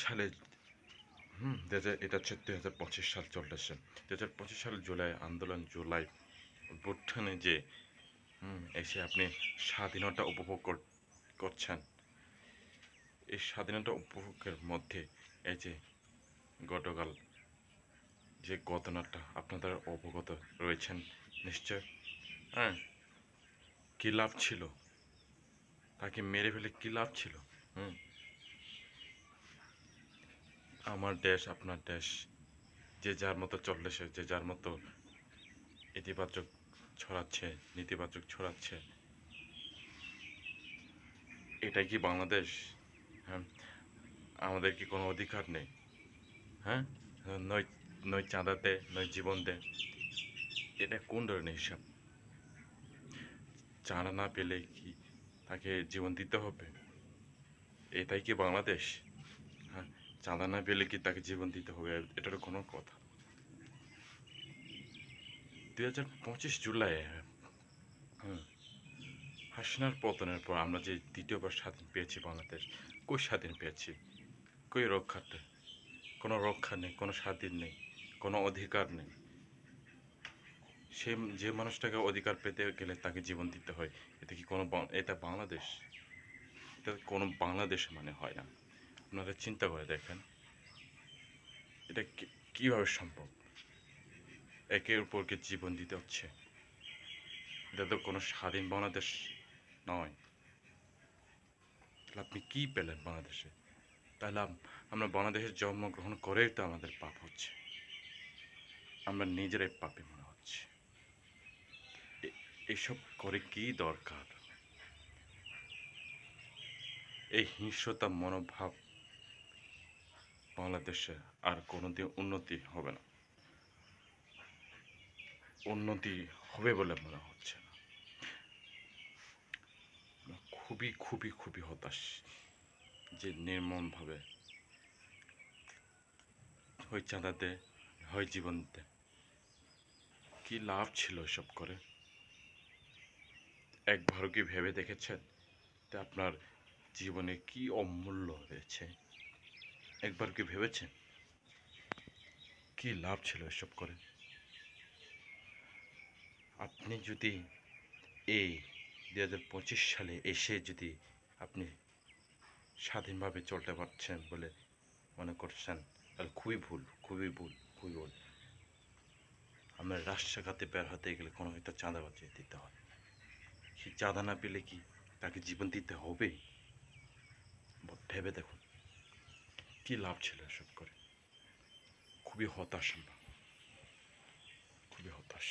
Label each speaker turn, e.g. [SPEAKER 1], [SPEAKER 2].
[SPEAKER 1] সালে এটা হচ্ছে 2025 সাল চলতেছে। 2025 সাল জুলাই আন্দোলন, জুলাই অভ্যুত্থানে যে এসে আপনি স্বাধীনতা উপভোগ করছেন, এই স্বাধীনতা উপভোগের মধ্যে এই যে গতকাল যে ঘটনাটা আপনাদের অবগত রয়েছেন নিশ্চয়। হ্যাঁ, কী লাভ ছিল? তাকে মেরে ফেলে কী লাভ ছিল? হুম আমার দেশ, আপনার দেশ, যে যার মতো চলতেছে, যে যার মতো ইতিবাচক ছড়াচ্ছে, নেতিবাচক ছড়াচ্ছে। এটাই কি বাংলাদেশ? হ্যাঁ, আমাদের কি কোনো অধিকার নেই? হ্যাঁ, নয় নয় চাঁদা দে, নয় জীবন দে। এটা কোন ধরনের হিসাব? চাঁদা না পেলে কি তাকে জীবন দিতে হবে? এটাই কি বাংলাদেশ? হ্যাঁ, চাঁদা না পেলে কি তাকে জীবন দিতে হবে? এটার কোনো কথা? 2025 জুলাই হাসিনার পতনের পর আমরা যে দ্বিতীয়বার স্বাধীন পেয়েছি বাংলাদেশ, কই স্বাধীন পেয়েছি? কই রক্ষাতে? কোনো রক্ষা নেই, কোনো স্বাধীন নেই, কোনো অধিকার নেই। সে যে মানুষটাকে অধিকার পেতে গেলে তাকে জীবন দিতে হয়। এটা কি কোনো এটা বাংলাদেশ? এটা কোনো বাংলাদেশ মানে হয় না। আপনারা চিন্তা করে দেখেন, এটা কীভাবে সম্ভব? একের উপরকে জীবন দিতে হচ্ছে। এটা তো কোনো স্বাধীন বাংলাদেশ নয়। তাহলে আপনি কী পেলেন বাংলাদেশে? তাহলে আমরা বাংলাদেশে জন্মগ্রহণ করেই তো আমাদের পাপ হচ্ছে। আমরা নিজেরাই পাপী মনে হচ্ছে। এসব করে কি দরকার? এই হিংস্রতা মনোভাব বাংলাদেশে আর কোনোদিন উন্নতি হবে না। উন্নতি হবে বলে মনে হচ্ছে না। খুবই খুবই খুবই হতাশ যে নির্মমভাবে হয় চাঁদা দে, হয় জীবন দে। কি লাভ ছিল এসব করে? একবারও কি ভেবে দেখেছেন যে আপনার জীবনে কি অমূল্য হয়েছে? একবার কি ভেবেছেন কি লাভ ছিল এসব করে? আপনি যদি এই 2025 সালে এসে যদি আপনি স্বাধীনভাবে চলতে পারছেন বলে মনে করছেন, তাহলে খুবই ভুল, খুবই ভুল, খুবই ভুল। আমরা রাস্তাঘাটে বের হতে গেলে কোনো একটা চাঁদাবাজি দিতে হয়। সেই চাঁদা না পেলে কি তাকে জীবন দিতে হবে? ভেবে দেখুন কি লাভ ছিল এসব করে? খুবই হতাশ আমরা, খুবই হতাশ।